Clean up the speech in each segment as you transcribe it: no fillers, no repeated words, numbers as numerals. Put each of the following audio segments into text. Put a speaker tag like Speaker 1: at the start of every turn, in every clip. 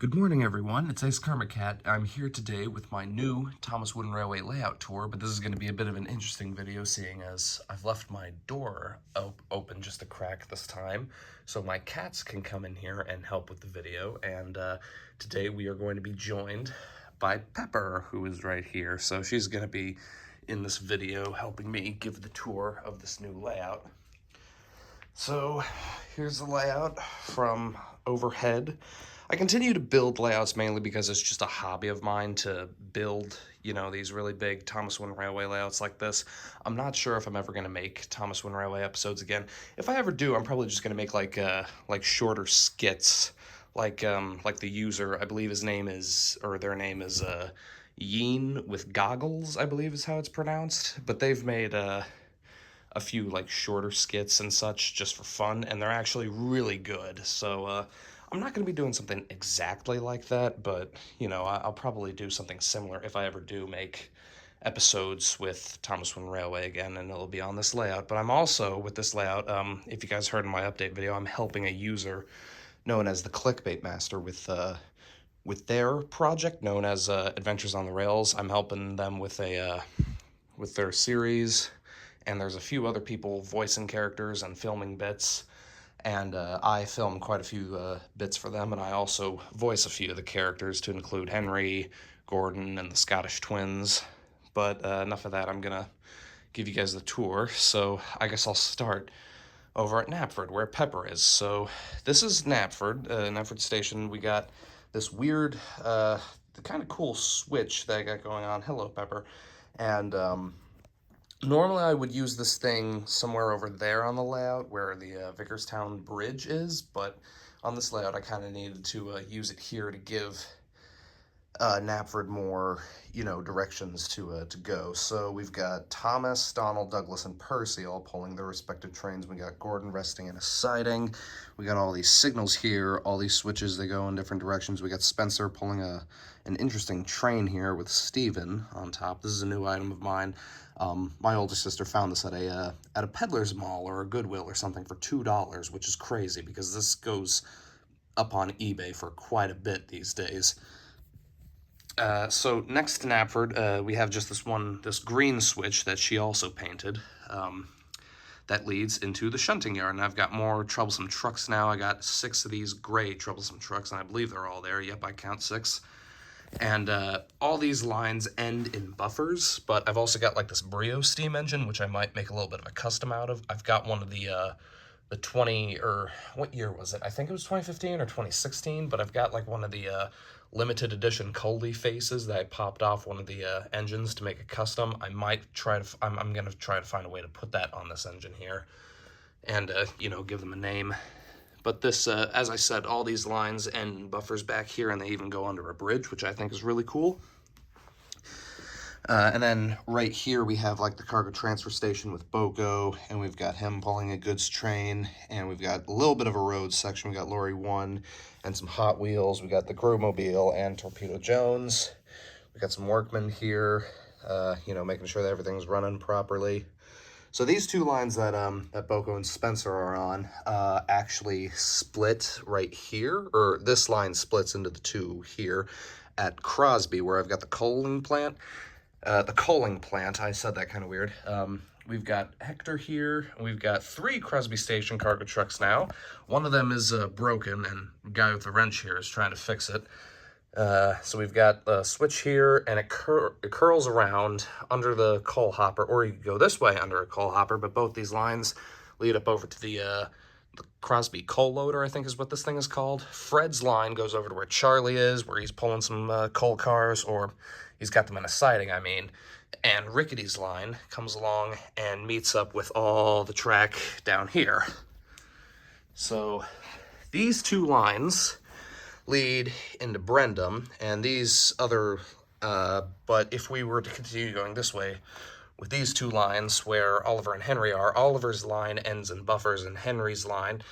Speaker 1: Good morning, everyone. It's Kermitcat. I'm here today with my new Thomas Wooden Railway layout tour, but this is going to be a bit of an interesting video seeing as I've left my door open just a crack this time, so my cats can come in here and help with the video, and today we are going to be joined by Pepper, who is right here. So she's going to be in this video helping me give the tour of this new layout. So here's the layout from overhead. I continue to build layouts mainly because it's just a hobby of mine to build, these really big Thomas Wooden Railway layouts like this. I'm not sure if I'm ever going to make Thomas Wooden Railway episodes again. If I ever do, I'm probably just going to make like shorter skits, like the user, I believe his name is, or their name is Yeen with Goggles, I believe is how it's pronounced. But they've made a few like shorter skits and such just for fun, and they're actually really good. So I'm not going to be doing something exactly like that, but I'll probably do something similar if I ever do make episodes with Thomas Wooden Railway again, and it'll be on this layout. But I'm also, with this layout, if you guys heard in my update video, I'm helping a user known as the Clickbait Master with their project known as Adventures on the Rails. I'm helping them with their series, and there's a few other people voicing characters and filming bits. And I film quite a few bits for them, and I also voice a few of the characters to include Henry, Gordon, and the Scottish twins. But enough of that, I'm going to give you guys the tour. So I guess I'll start over at Knapford, where Pepper is. So this is Knapford Station. We got this weird, kind of cool switch that I got going on. Hello, Pepper. And normally I would use this thing somewhere over there on the layout where the Vickerstown Bridge is, but on this layout I kind of needed to use it here to give Knapford more, directions to go. So we've got Thomas, Donald, Douglas, and Percy all pulling their respective trains. We got Gordon resting in a siding. We got all these signals here, all these switches, they go in different directions. We got Spencer pulling an interesting train here with Stephen on top. This is a new item of mine. My older sister found this at a peddler's mall or a Goodwill or something for $2, which is crazy because this goes up on eBay for quite a bit these days. So next to Knapford, we have just this green switch that she also painted, that leads into the shunting yard. And I've got more troublesome trucks now. I got 6 of these gray troublesome trucks, and I believe they're all there. Yep, I count 6. And all these lines end in buffers, but I've also got like this Brio steam engine, which I might make a little bit of a custom out of. I've got one of the 20, or what year was it? I think it was 2015 or 2016, but I've got like one of the limited edition Coley faces that I popped off one of the engines to make a custom. I might try to, I'm going to try to find a way to put that on this engine here and, give them a name. But this, as I said, all these lines end in buffers back here, and they even go under a bridge, which I think is really cool. And then right here we have like the cargo transfer station with Boko, and we've got him pulling a goods train, and we've got a little bit of a road section. We got Lorry 1 and some Hot Wheels. We got the Growmobile and Torpedo Jones. We got some workmen here, making sure that everything's running properly. So these 2 lines that Boko and Spencer are on actually split right here, or this line splits into the 2 here at Crosby, where I've got the coaling plant. I said that kind of weird. We've got Hector here. We've got 3 Crosby Station cargo trucks now. One of them is broken, and the guy with the wrench here is trying to fix it. So we've got a switch here, and it curls around under the coal hopper, or you can go this way under a coal hopper, but both these lines lead up over to the Crosby coal loader, I think is what this thing is called. Fred's line goes over to where Charlie is, where he's pulling some coal cars, or he's got them in a siding, I mean. And Rickety's line comes along and meets up with all the track down here. So these 2 lines lead into Brendam, and these other, but if we were to continue going this way, with these 2 lines where Oliver and Henry are, Oliver's line ends in buffers, and Henry's line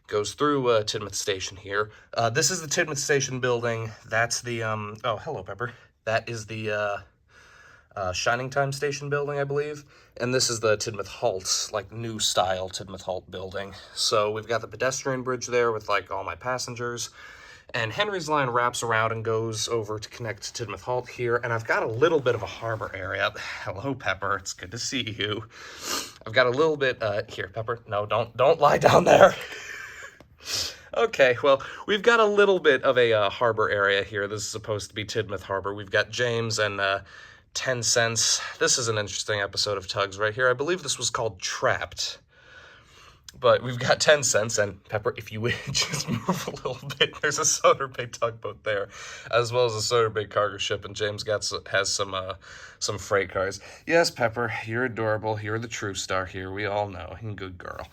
Speaker 1: goes through Tidmouth Station here. This is the Tidmouth Station building. That's the, oh, hello, Pepper. That is the Shining Time Station building, I believe. And this is the Tidmouth Halt, like new style Tidmouth Halt building. So we've got the pedestrian bridge there with like all my passengers. And Henry's line wraps around and goes over to connect to Tidmouth Halt here. And I've got a little bit of a harbor area. Hello, Pepper. It's good to see you. I've got a little bit, here, Pepper. No, don't lie down there. Okay, well, we've got a little bit of a harbor area here. This is supposed to be Tidmouth Harbor. We've got James and 10 cents. This is an interesting episode of Tugs right here. I believe this was called Trapped. But we've got 10 cents, and Pepper, if you would just move a little bit, there's a Sodor Bay tugboat there, as well as a Sodor Bay cargo ship, and James has some freight cars. Yes, Pepper, you're adorable. You're the true star here. We all know. You're a good girl.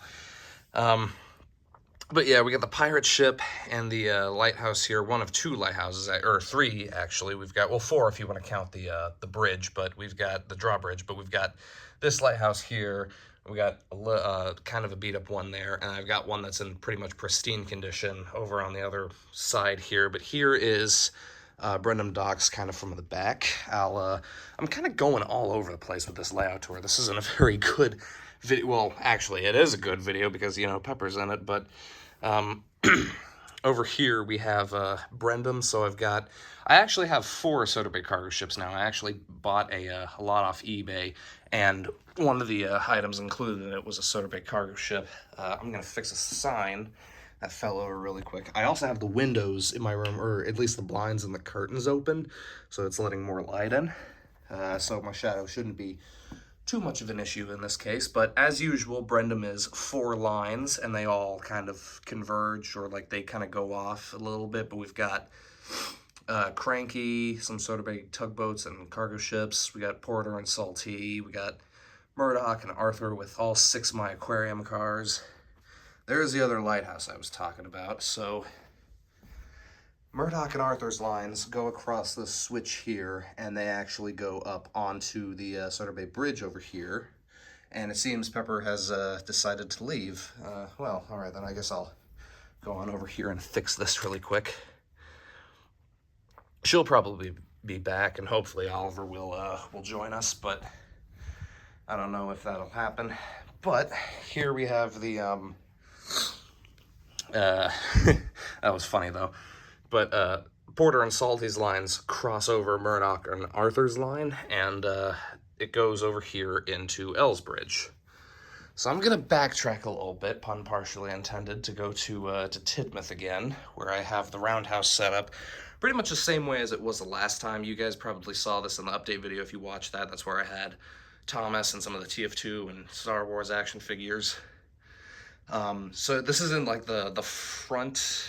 Speaker 1: But yeah, we got the pirate ship and the lighthouse here. One of two lighthouses, or three actually. We've got, well, four if you want to count the bridge, but we've got the drawbridge. But we've got this lighthouse here. We got kind of a beat up one there, and I've got one that's in pretty much pristine condition over on the other side here. But here is Brendam Docks kind of from the back. I'm kind of going all over the place with this layout tour. This isn't a very good video. Well, actually, it is a good video because, you know, Pepper's in it, but over here we have Brendam. So I actually have 4 Sodor Bay cargo ships now. I actually bought a lot off eBay, and one of the items included in it was a Sodor Bay cargo ship. I'm going to fix a sign that fell over really quick. I also have the windows in my room, or at least the blinds and the curtains open, so it's letting more light in. So my shadow shouldn't be too much of an issue in this case, but as usual, Brendam is 4 lines, and they all kind of converge, or like they kind of go off a little bit, but we've got Cranky, some Sodor Bay tugboats and cargo ships. We got Porter and Saltee. We got Murdoch and Arthur with all 6 of my aquarium cars. There's the other lighthouse I was talking about. So Murdoch and Arthur's lines go across the switch here, and they actually go up onto the Sodor Bay Bridge over here. And it seems Pepper has decided to leave. Well, all right, then I guess I'll go on over here and fix this really quick. She'll probably be back, and hopefully Oliver will join us, but I don't know if that'll happen. But here we have the that was funny though. But Porter and Salty's lines cross over Murdoch and Arthur's line, and it goes over here into Ellsbridge. So I'm gonna backtrack a little bit, pun partially intended, to go to Tidmouth again, where I have the roundhouse set up pretty much the same way as it was the last time. You guys probably saw this in the update video if you watched that. That's where I had Thomas and some of the TF2 and Star Wars action figures. So this is in like the front,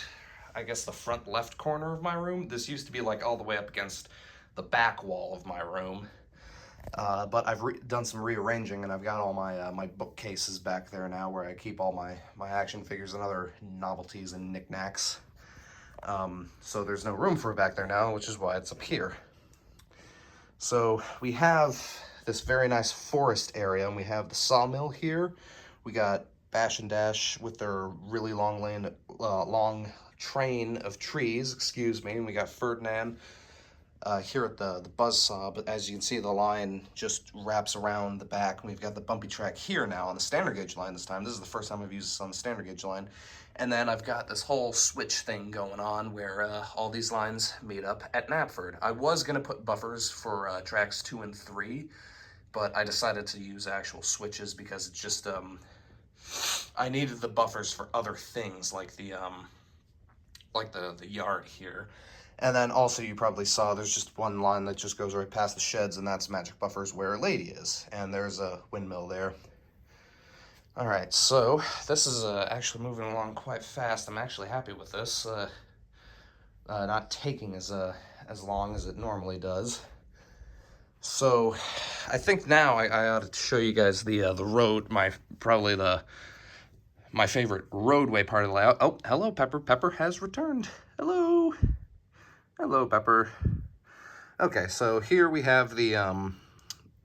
Speaker 1: I guess the front left corner of my room. This used to be like all the way up against the back wall of my room. But I've done some rearranging, and I've got all my bookcases back there now, where I keep all my action figures and other novelties and knickknacks. So there's no room for it back there now, which is why it's up here. So we have this very nice forest area, and we have the sawmill here. We got Bash and Dash with their really long train of trees, excuse me, and we got Ferdinand here at the buzzsaw. But as you can see, the line just wraps around the back, and we've got the bumpy track here now on the standard gauge line this time. This is the first time I've used this on the standard gauge line. And then I've got this whole switch thing going on where all these lines meet up at Knapford. I was going to put buffers for tracks 2 and 3, but I decided to use actual switches because it's just, I needed the buffers for other things like the yard here. And then also you probably saw there's just one line that just goes right past the sheds, and that's Magic Buffers where Lady is. And there's a windmill there. All right, so this is actually moving along quite fast. I'm actually happy with this. Not taking as long as it normally does. So I think now I ought to show you guys the road, my favorite roadway part of the layout. Oh, hello, Pepper. Pepper has returned. Hello. Hello, Pepper. Okay, so here we have the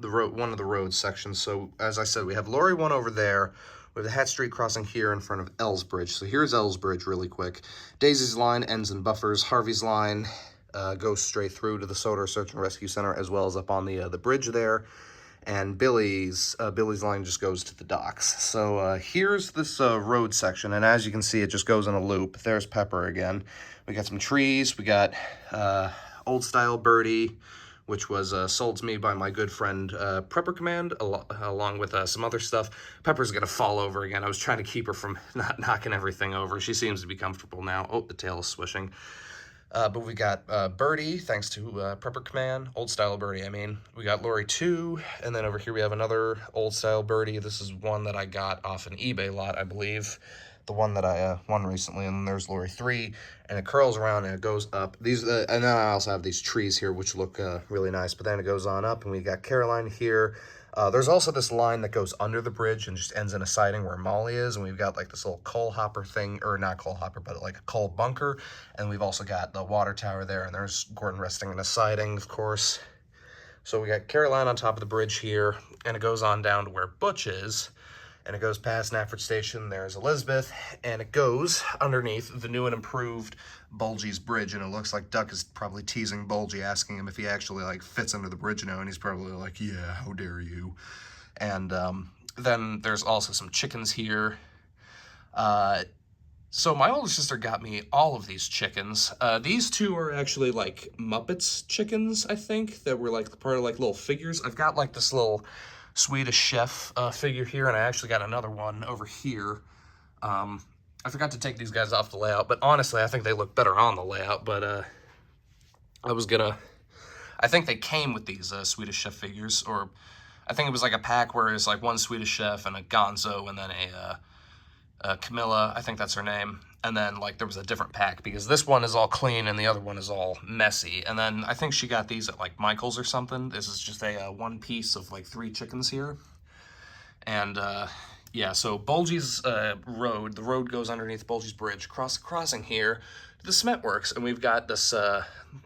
Speaker 1: road, one of the road sections. So as I said, we have Lorry 1 over there. We have the Hat Street crossing here in front of Ellsbridge. So here's Ellsbridge really quick. Daisy's line ends in buffers. Harvey's line goes straight through to the Sodor Search and Rescue Center, as well as up on the bridge there. and Billy's line just goes to the docks. So here's this road section, and as you can see, it just goes in a loop. There's Pepper again. We got some trees. We got Old Style Birdie, which was sold to me by my good friend Prepper Command, along with some other stuff. Pepper's gonna fall over again. I was trying to keep her from not knocking everything over. She seems to be comfortable now. Oh, the tail is swishing. But we got Birdie, thanks to Prepper Command, Old Style Birdie, I mean. We got Lori 2, and then over here we have another Old Style Birdie. This is one that I got off an eBay lot, I believe. The one that I won recently, and then there's Lori 3, and it curls around and it goes up. These, and then I also have these trees here, which look really nice, but then it goes on up, and we got Caroline here. There's also this line that goes under the bridge and just ends in a siding where Molly is, and we've got like this little coal hopper thing, or not coal hopper, but like a coal bunker, and we've also got the water tower there, and there's Gordon resting in a siding, of course. So we got Caroline on top of the bridge here, and it goes on down to where Butch is, and it goes past Knapford Station. There's Elizabeth, and it goes underneath the new and improved Bulgy's Bridge, and it looks like Duck is probably teasing Bulgy, asking him if he actually like fits under the bridge now, and he's probably like, yeah, how dare you. And then there's also some chickens here. So my older sister got me all of these chickens. These two are actually like Muppets chickens, I think, that were like part of like little figures. I've got like this little Swedish chef figure here, and I actually got another one over here. I forgot to take these guys off the layout, but honestly, I think they look better on the layout, but I think they came with these Swedish chef figures, or I think it was like a pack where it's like one Swedish chef and a Gonzo, and then a Camilla, I think that's her name, and then like there was a different pack, because this one is all clean and the other one is all messy. And then I think she got these at like Michael's or something. This is just a one piece of like 3 chickens here. And yeah, so Bulgy's road, the road goes underneath Bulgy's Bridge, crossing here to the Steamworks, and we've got this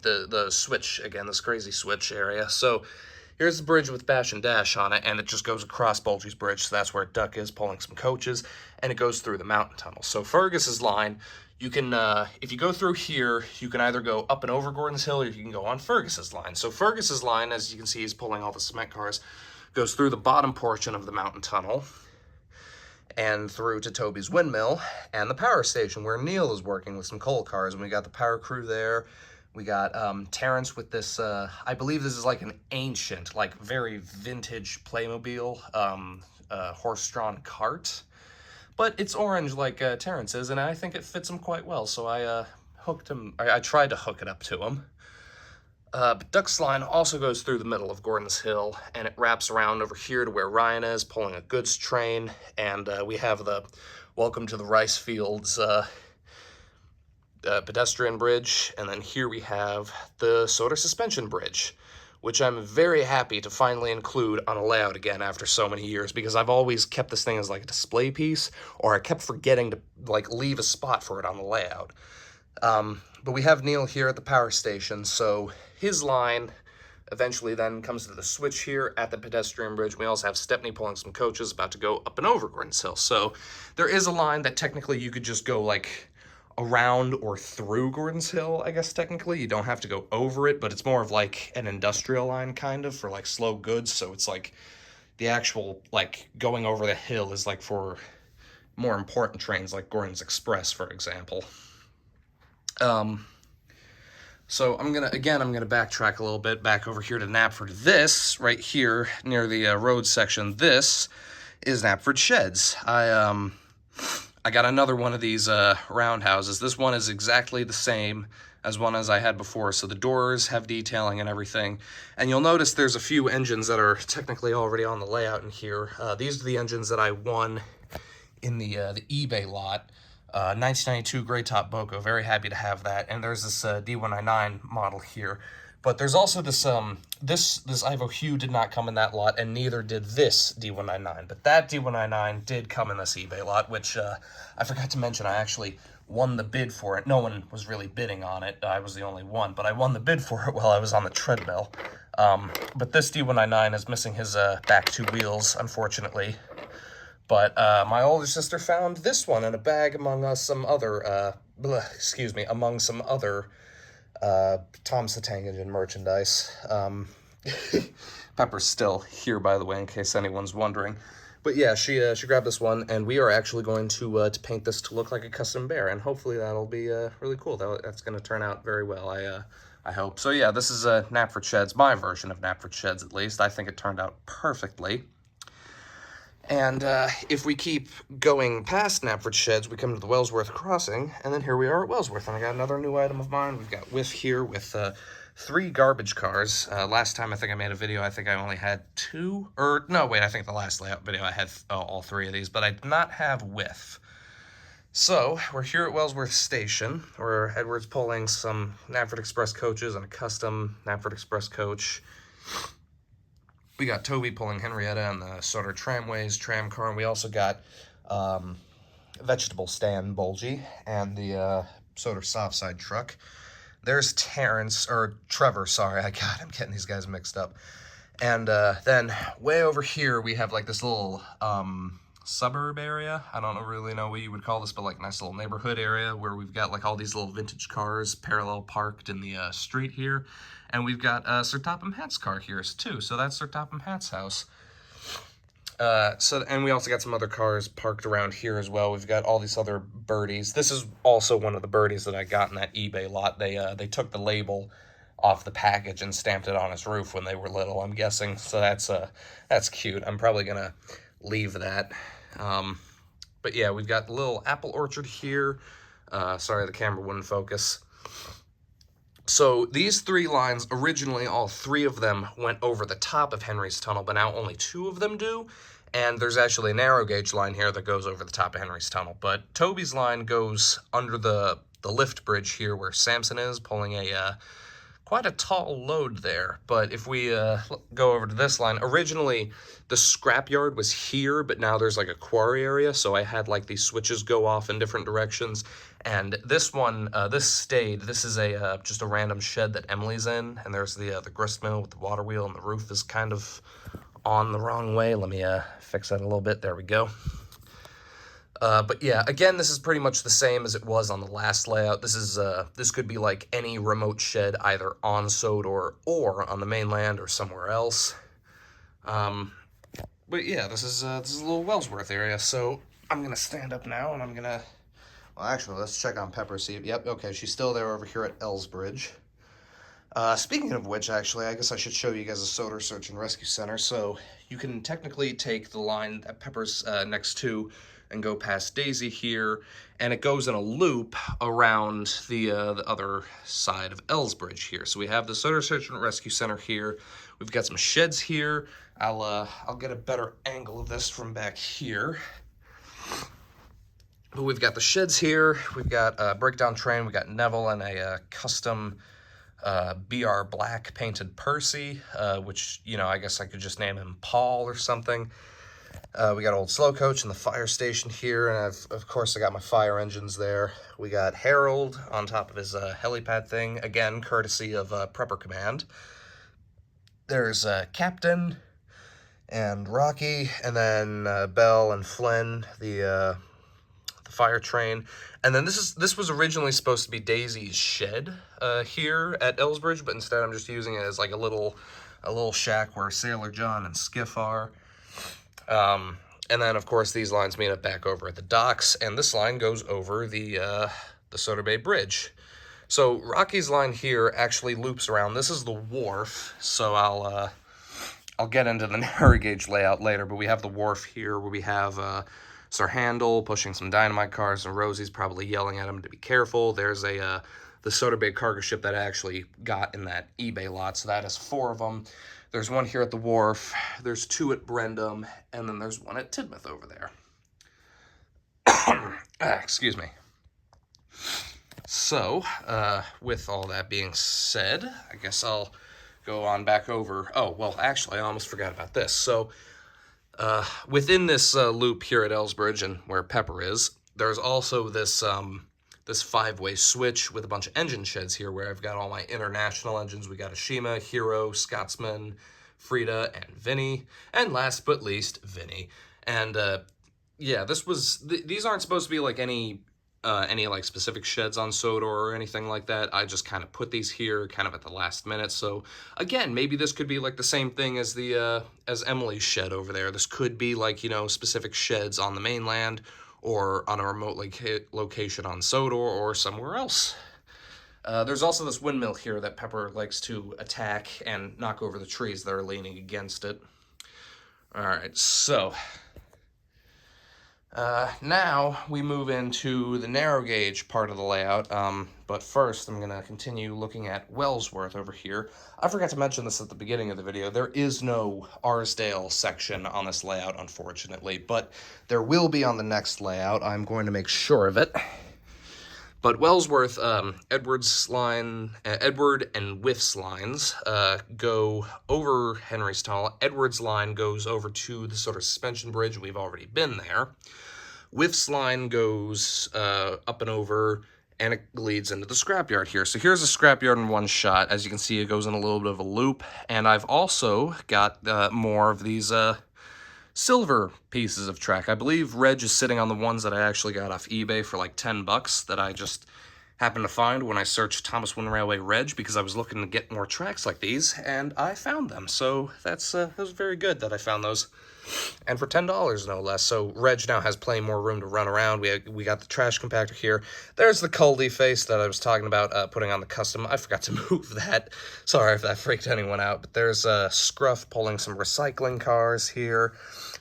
Speaker 1: the switch again, this crazy switch area. So here's the bridge with Bash and Dash on it, and it just goes across Bulgy's Bridge, so that's where Duck is pulling some coaches, and it goes through the mountain tunnel. So Fergus's line, you can, if you go through here, you can either go up and over Gordon's Hill, or you can go on Fergus's line. So Fergus's line, as you can see, he's pulling all the cement cars, goes through the bottom portion of the mountain tunnel, and through to Toby's Windmill, and the power station, where Neil is working with some coal cars, and we got the power crew there. We got Terrence with this, I believe this is like an ancient, like very vintage Playmobil horse-drawn cart. But it's orange like Terrence is, and I think it fits him quite well, so I hooked him, I tried to hook it up to him. But Duck's line also goes through the middle of Gordon's Hill, and it wraps around over here to where Ryan is, pulling a goods train, and we have the Welcome to the Rice Fields pedestrian bridge, and then here we have the Sodor suspension bridge, which I'm very happy to finally include on a layout again after so many years, because I've always kept this thing as like a display piece, or I kept forgetting to like leave a spot for it on the layout. But we have Neil here at the power station, so his line eventually then comes to the switch here at the pedestrian bridge. We also have Stepney pulling some coaches about to go up and over Gordon's Hill. So there is a line that technically you could just go like around or through Gordon's Hill, I guess technically. You don't have to go over it, but it's more of like an industrial line kind of for like slow goods. So it's like the actual like going over the hill is like for more important trains like Gordon's Express, for example. So I'm gonna backtrack a little bit back over here to Knapford. This right here near the road section, this is Knapford Sheds. I got another one of these roundhouses. This one is exactly the same as one as I had before, so the doors have detailing and everything. And you'll notice there's a few engines that are technically already on the layout in here. These are the engines that I won in the eBay lot. 1992 Grey Top Boco, very happy to have that. And there's this D199 model here. But there's also this, this Ivo Hue did not come in that lot, and neither did this D199. But that D199 did come in this eBay lot, which I forgot to mention, I actually won the bid for it. No one was really bidding on it. I was the only one, but I won the bid for it while I was on the treadmill. But this D199 is missing his back 2 wheels, unfortunately. But my older sister found this one in a bag among some other, among some other Tom the Tank Engine merchandise. Pepper's still here, by the way, in case anyone's wondering. But yeah, she grabbed this one, and we are actually going to paint this to look like a custom bear, and hopefully that'll be really cool. That's going to turn out very well, I hope. So yeah, this is Knapford Sheds, my version of Knapford Sheds at least. I think it turned out perfectly. And if we keep going past Knapford Sheds, we come to the Wellsworth crossing, and then here we are at Wellsworth, and I got another new item of mine. We've got Whiff here with 3 garbage cars. Last time I think I made a video, I think I only had 2, or no, wait, I think the last layout video I had all 3 of these, but I did not have Whiff. So, we're here at Wellsworth Station, where Edward's pulling some Knapford Express coaches and a custom Knapford Express coach. We got Toby pulling Henrietta and the Sodor Tramways tram car, and we also got vegetable stand Bulgy and the Sodor Softside truck. There's Trevor, sorry, I'm getting these guys mixed up. And then way over here we have like this little suburb area. I don't really know what you would call this, but like nice little neighborhood area where we've got like all these little vintage cars parallel parked in the street here. And we've got Sir Topham Hatt's car here too, so that's Sir Topham Hatt's house. And we also got some other cars parked around here as well. We've got all these other birdies. This is also one of the birdies that I got in that eBay lot. They took the label off the package and stamped it on his roof when they were little, I'm guessing. So that's cute. I'm probably gonna leave that. But yeah, we've got the little apple orchard here. Sorry, the camera wouldn't focus. So these 3 lines, originally all 3 of them went over the top of Henry's Tunnel, but now only 2 of them do. And there's actually a narrow gauge line here that goes over the top of Henry's Tunnel. But Toby's line goes under the lift bridge here where Samson is, pulling quite a tall load there. But if we go over to this line, originally the scrapyard was here, but now there's like a quarry area, so I had like these switches go off in different directions. And this one, this stayed. This is just a random shed that Emily's in, and there's the grist mill with the water wheel, and the roof is kind of on the wrong way. Let me fix that a little bit. There we go. But yeah, again, this is pretty much the same as it was on the last layout. This could be like any remote shed, either on Sodor or on the mainland or somewhere else. But yeah, this is a little Wellsworth area. So I'm gonna stand up now, and I'm gonna. Well, actually, let's check on Pepper. See, yep, okay, she's still there over here at Elsbridge. Speaking of which, actually, I guess I should show you guys a Sodor Search and Rescue Center. So you can technically take the line that Pepper's next to and go past Daisy here, and it goes in a loop around the other side of Elsbridge here. So we have the Sodor Search and Rescue Center here. We've got some sheds here. I'll get a better angle of this from back here. But we've got the sheds here. We've got a breakdown train. We got Neville and a custom BR Black painted Percy, which, you know, I guess I could just name him Paul or something. We got old slow coach and the fire station here, and of course I got my fire engines there. We got Harold on top of his helipad thing, again courtesy of Prepper Command. There's Captain and Rocky, and then Belle and Flynn, the fire train. And then this was originally supposed to be Daisy's shed here at Elsbridge, but instead I'm just using it as like a little shack where Sailor John and Skiff are. And then of course these lines meet up back over at the docks, and this line goes over the Sodor Bay Bridge. So Rocky's line here actually loops around. This is the wharf, so I'll get into the narrow gauge layout later, but we have the wharf here where we have Sir Handel pushing some dynamite cars, and Rosie's probably yelling at him to be careful. There's the Sodor Bay cargo ship that I actually got in that eBay lot, so that is 4 of them. There's 1 here at the wharf, there's 2 at Brendam, and then there's 1 at Tidmouth over there. Excuse me. So, with all that being said, I guess I'll go on back over. Oh, well, actually, I almost forgot about this. So, within this loop here at Elsbridge and where Pepper is, there's also this this 5-way switch with a bunch of engine sheds here where I've got all my international engines. We got Ashima, Hero, Scotsman, Frida, and Vinny, and last but least, Vinny. And yeah, these aren't supposed to be like any any like specific sheds on Sodor or anything like that. I just kind of put these here kind of at the last minute. So again, maybe this could be like the same thing as the as Emily's shed over there. This could be like, you know, specific sheds on the mainland or on a remote location on Sodor or somewhere else. There's also this windmill here that Pepper likes to attack and knock over the trees that are leaning against it. Alright, so now we move into the narrow gauge part of the layout, but first I'm going to continue looking at Wellsworth over here. I forgot to mention this at the beginning of the video. There is no Arsdale section on this layout, unfortunately, but there will be on the next layout. I'm going to make sure of it. But Wellsworth, Edward and Whiff's lines go over Henry's Tunnel. Edward's line goes over to the sort of suspension bridge. We've already been there. Whiff's line goes up and over, and it leads into the scrapyard here. So here's a scrapyard in one shot. As you can see, it goes in a little bit of a loop. And I've also got more of these silver pieces of track. I believe Reg is sitting on the ones that I actually got off eBay for like 10 bucks that I just happened to find when I searched Thomas Wooden Railway Reg, because I was looking to get more tracks like these, and I found them. So that was very good that I found those. And for $10, no less. So Reg now has plenty more room to run around. We got the trash compactor here. There's the Culdy face that I was talking about putting on the custom. I forgot to move that. Sorry if that freaked anyone out. But there's Scruff pulling some recycling cars here.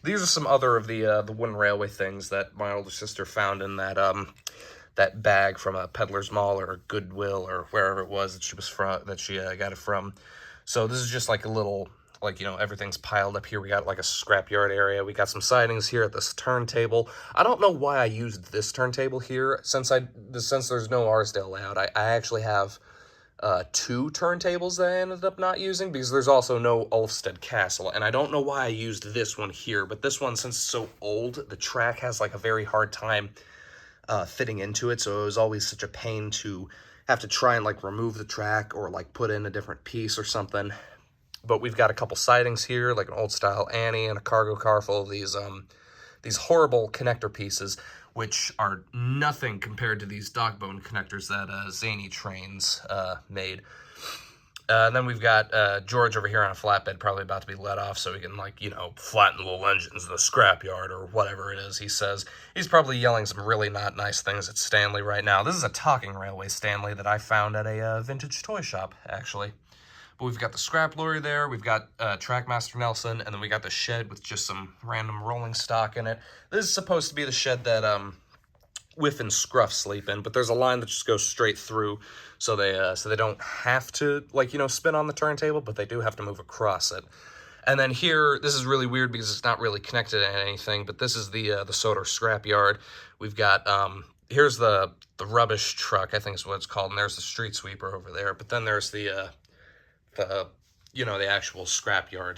Speaker 1: These are some other of the Wooden Railway things that my older sister found in that that bag from a Peddler's Mall or Goodwill or wherever it was that she was from, that she got it from. So this is just like a little, like, you know, everything's piled up here. We got like a scrapyard area. We got some sidings here at this turntable. I don't know why I used this turntable here since there's no Arsdale layout. I actually have 2 turntables that I ended up not using because there's also no Ulfstead Castle, and I don't know why I used this one here, but this one, since it's so old, the track has like a very hard time fitting into it, so it was always such a pain to have to try and like remove the track or like put in a different piece or something. But we've got a couple sidings here, like an old style Annie and a cargo car full of these horrible connector pieces, which are nothing compared to these dog bone connectors that Zany Trains made. And then we've got George over here on a flatbed, probably about to be let off so he can, like, you know, flatten the little engines in the scrapyard or whatever it is he says. He's probably yelling some really not nice things at Stanley right now. This is a talking railway Stanley that I found at a vintage toy shop, actually. But we've got the scrap lorry there, we've got Trackmaster Nelson, and then we got the shed with just some random rolling stock in it. This is supposed to be the shed that Whiff and Scruff sleep in, but there's a line that just goes straight through, so they don't have to, like, you know, spin on the turntable, but they do have to move across it. And then here, this is really weird because it's not really connected to anything, but this is the Sodor scrapyard. We've got here's the rubbish truck, I think is what it's called, and there's the street sweeper over there. But then there's the you know, the actual scrapyard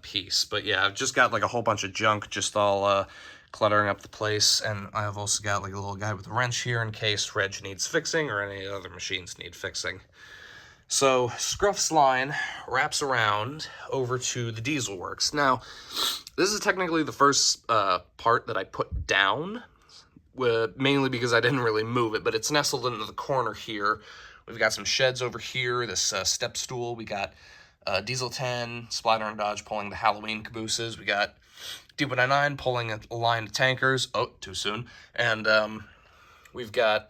Speaker 1: piece. But yeah, I've just got like a whole bunch of junk just all cluttering up the place, and I've also got like a little guy with a wrench here in case Reg needs fixing or any other machines need fixing. So Scruff's line wraps around over to the Diesel Works. Now, this is technically the first part that I put down, mainly because I didn't really move it, but it's nestled into the corner here. We've got some sheds over here, this step stool. We got Diesel 10, Splatter and Dodge pulling the Halloween cabooses. We got D199 pulling a line of tankers. Oh, too soon. And we've got,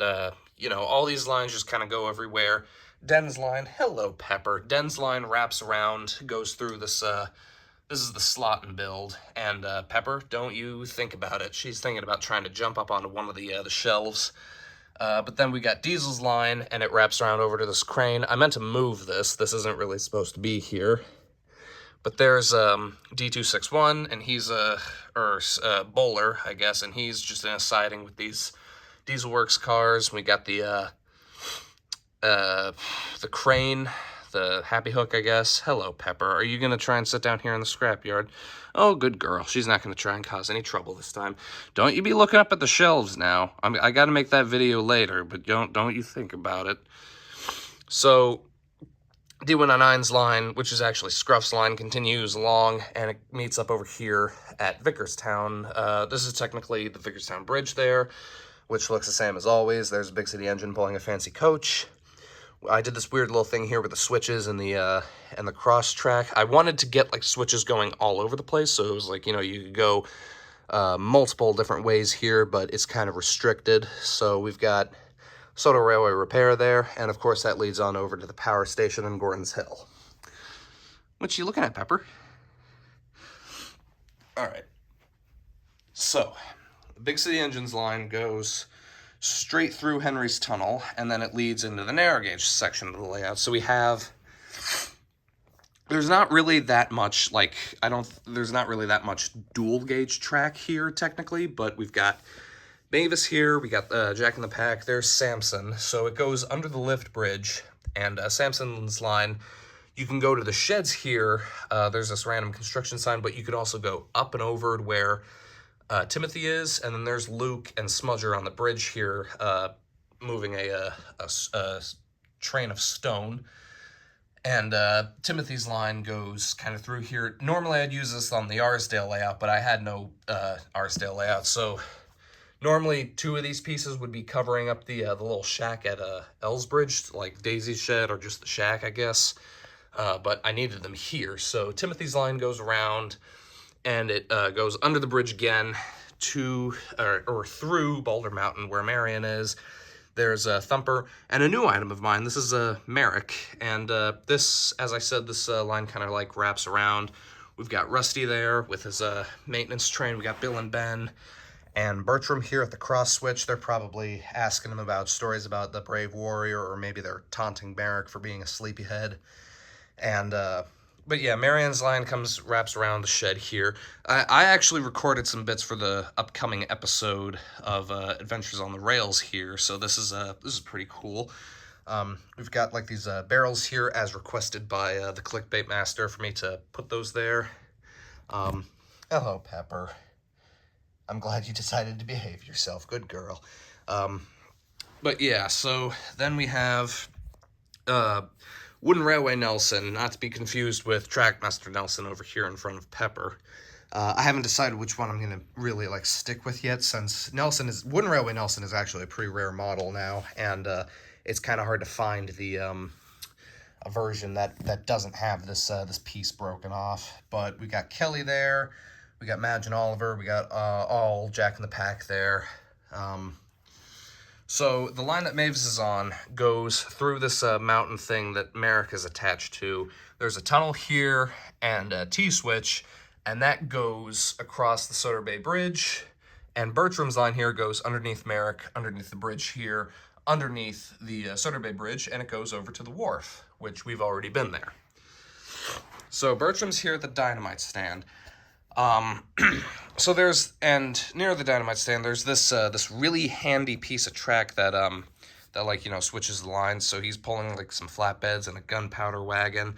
Speaker 1: you know, all these lines just kind of go everywhere. Den's line, hello, Pepper. Den's line wraps around, goes through this, this is the slot and build. And Pepper, don't you think about it. She's thinking about trying to jump up onto one of the shelves. But then we got Diesel's line, and it wraps around over to this crane. I meant to move this. This isn't really supposed to be here. But there's D261, and he's Bowler, I guess, and he's just in a siding with these Diesel Works cars. We got the crane, the Happy Hook, I guess. Hello, Pepper. Are you going to try and sit down here in the scrapyard? Oh, good girl. She's not going to try and cause any trouble this time. Don't you be looking up at the shelves now. I got to make that video later, but don't you think about it. So D199's line, which is actually Scruff's line, continues along, and it meets up over here at Vickerstown. This is technically the Vickerstown Bridge there. which looks the same as always. There's a big city engine pulling a fancy coach. I did this weird little thing here with the switches and the cross track. I wanted to get like switches going all over the place, so it was like, you know, you could go multiple different ways here, but it's kind of restricted. So we've got Sodor Railway Repair there, and of course that leads on over to the power station in Gordon's Hill. What you looking at, Pepper? All right. So the Big City Engines line goes straight through Henry's Tunnel, and then it leads into the narrow gauge section of the layout. So we have, there's not really that much, like, there's not really that much dual gauge track here, technically, but we've got Mavis here, we got Jack in the Pack, there's Samson. So it goes under the lift bridge, and Samson's line, you can go to the sheds here, there's this random construction sign, but you could also go up and over to where Timothy is, and then there's Luke and Smudger on the bridge here, moving a train of stone. And Timothy's line goes kind of through here. Normally I'd use this on the Arsdale layout, but I had no Arsdale layout, so normally 2 of these pieces would be covering up the little shack at Ellsbridge, like Daisy's shed, or just the shack, I guess. But I needed them here, so Timothy's line goes around, and it goes under the bridge again to, or through Boulder Mountain where Marion is. There's a Thumper, and a new item of mine. This is a Merrick, and this, as I said, this line kind of like wraps around. We've got Rusty there with his maintenance train. We got Bill and Ben, and Bertram here at the cross switch. They're probably asking him about stories about the brave warrior, or maybe they're taunting Merrick for being a sleepyhead. And but yeah, Marion's line wraps around the shed here. I actually recorded some bits for the upcoming episode of Adventures on the Rails here, so this is pretty cool. We've got like these barrels here as requested by the Clickbait Master for me to put those there. Hello, Pepper. I'm glad you decided to behave yourself. Good girl. But yeah, so then we have Wooden Railway Nelson, not to be confused with Trackmaster Nelson over here in front of Pepper. I haven't decided which one I'm going to really like stick with yet, since Wooden Railway Nelson is actually a pretty rare model now, and it's kind of hard to find the a version that doesn't have this this piece broken off. But we got Kelly there, we got Madge and Oliver, we got all Jack in the Pack there. So the line that Mavis is on goes through this mountain thing that Merrick is attached to. There's a tunnel here and a T-switch, and that goes across the Sodor Bay Bridge. And Bertram's line here goes underneath Merrick, underneath the bridge here, underneath the Sodor Bay Bridge, and it goes over to the wharf, which we've already been there. So Bertram's here at the dynamite stand. So near the dynamite stand, there's this this really handy piece of track that like, you know, switches the lines. So he's pulling like some flatbeds and a gunpowder wagon.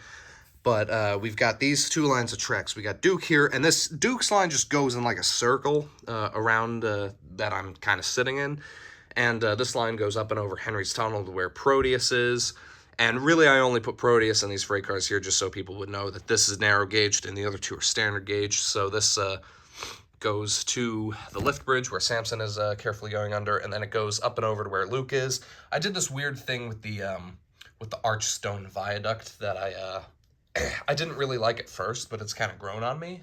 Speaker 1: But we've got these 2 lines of tracks. We got Duke here, and this Duke's line just goes in like a circle around that I'm kind of sitting in. And this line goes up and over Henry's Tunnel to where Proteus is. And really, I only put Proteus in these freight cars here just so people would know that this is narrow gauged and the other 2 are standard gauge. So this goes to the lift bridge where Samson is carefully going under, and then it goes up and over to where Luke is. I did this weird thing with the archstone viaduct that I didn't really like at first, but it's kind of grown on me.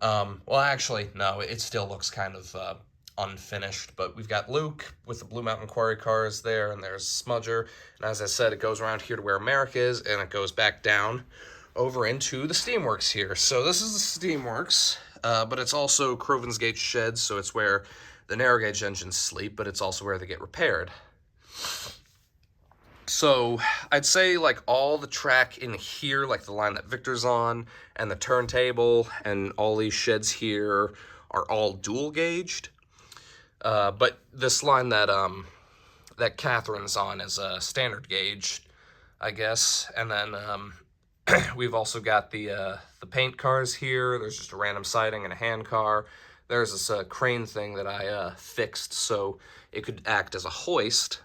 Speaker 1: Well, actually, no, it still looks kind of unfinished, but we've got Luke with the Blue Mountain Quarry cars there, and there's Smudger, and as I said, it goes around here to where Merrick is, and it goes back down over into the Steamworks here. So this is the Steamworks, but it's also Crovan's Gate Sheds, so it's where the narrow gauge engines sleep, but it's also where they get repaired. So I'd say like all the track in here, like the line that Victor's on, and the turntable, and all these sheds here are all dual gauged. But this line that that Catherine's on is a standard gauge, I guess. And then we've also got the paint cars here. There's just a random siding and a hand car. There's this crane thing that I fixed so it could act as a hoist.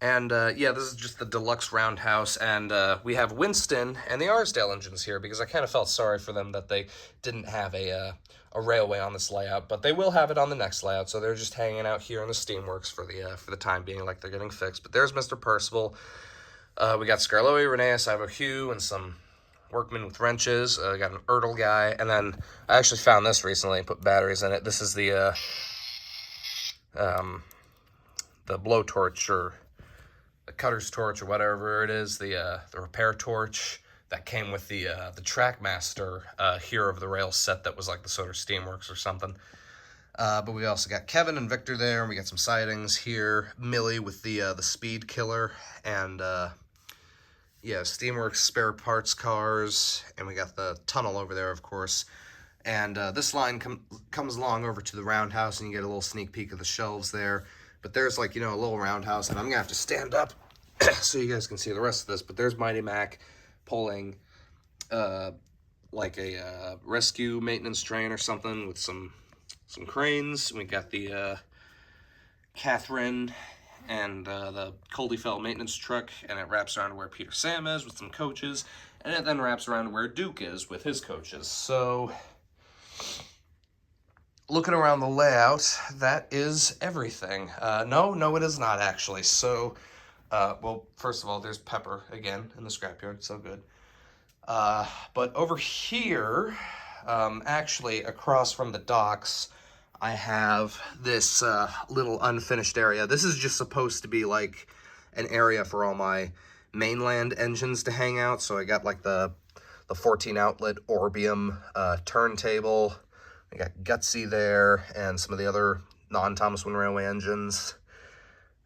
Speaker 1: And yeah, this is just the deluxe roundhouse, and we have Winston and the Arsdale engines here because I kind of felt sorry for them that they didn't have a a railway on this layout, but they will have it on the next layout, so they're just hanging out here in the Steamworks for the time being, like they're getting fixed. But there's Mr. Percival. We got Scarloey, Reneus, Ivo Hugh, and some workmen with wrenches. Got an Ertl guy, and then I actually found this recently and put batteries in it. This is the blowtorch, or the cutter's torch, or whatever it is, the repair torch that came with the Track Master Hero of the Rail set that was like the Sodor Steamworks or something. But we also got Kevin and Victor there, and we got some sightings here. Millie with the Speed Killer, and yeah, Steamworks spare parts cars, and we got the tunnel over there, of course. And this line comes along over to the roundhouse, and you get a little sneak peek of the shelves there. But there's, like, you know, a little roundhouse, and I'm going to have to stand up so you guys can see the rest of this. But there's Mighty Mac pulling, like a rescue maintenance train or something with some cranes. We got the Catherine and the Coldefell maintenance truck, and it wraps around to where Peter Sam is with some coaches, and it then wraps around to where Duke is with his coaches. So, looking around the layout, that is everything. No, it is not, actually. So, well, first of all, there's Pepper, again, in the scrapyard, so good. But over here, actually, across from the docks, I have this little unfinished area. This is just supposed to be like an area for all my mainland engines to hang out. So I got like the 14 outlet Orbium turntable. I got Gutsy there, and some of the other non-Thomas Wooden Railway engines.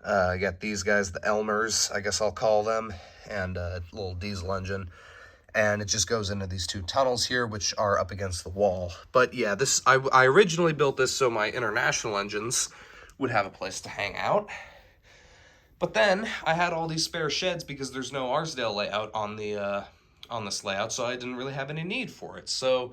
Speaker 1: I got these guys, the Elmers, I guess I'll call them, and a little diesel engine. And it just goes into these two tunnels here, which are up against the wall. But yeah, this I originally built this so my international engines would have a place to hang out. But then I had all these spare sheds because there's no Arsdale layout on the on this layout, so I didn't really have any need for it. So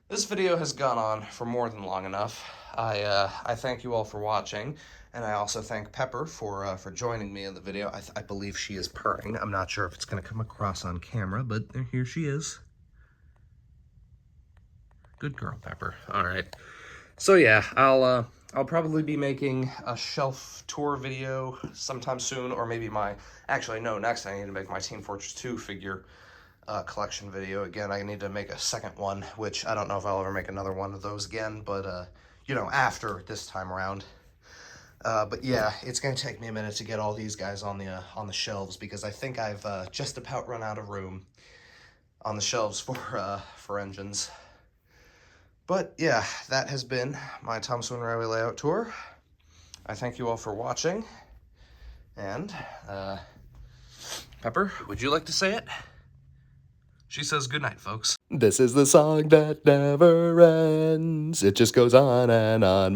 Speaker 1: this video has gone on for more than long enough. I thank you all for watching. And I also thank Pepper for joining me in the video. I believe she is purring. I'm not sure if it's going to come across on camera, but here she is. Good girl, Pepper. All right. So yeah, I'll probably be making a shelf tour video sometime soon, or maybe next I need to make my Team Fortress 2 figure collection video. Again, I need to make a second one, which I don't know if I'll ever make another one of those again, but you know, after this time around. But yeah, it's going to take me a minute to get all these guys on the shelves, because I think I've just about run out of room on the shelves for engines. But yeah, that has been my Thomas Wooden Railway layout tour. I thank you all for watching, and Pepper, would you like to say it? She says good night, folks.
Speaker 2: This is the song that never ends. It just goes on and on.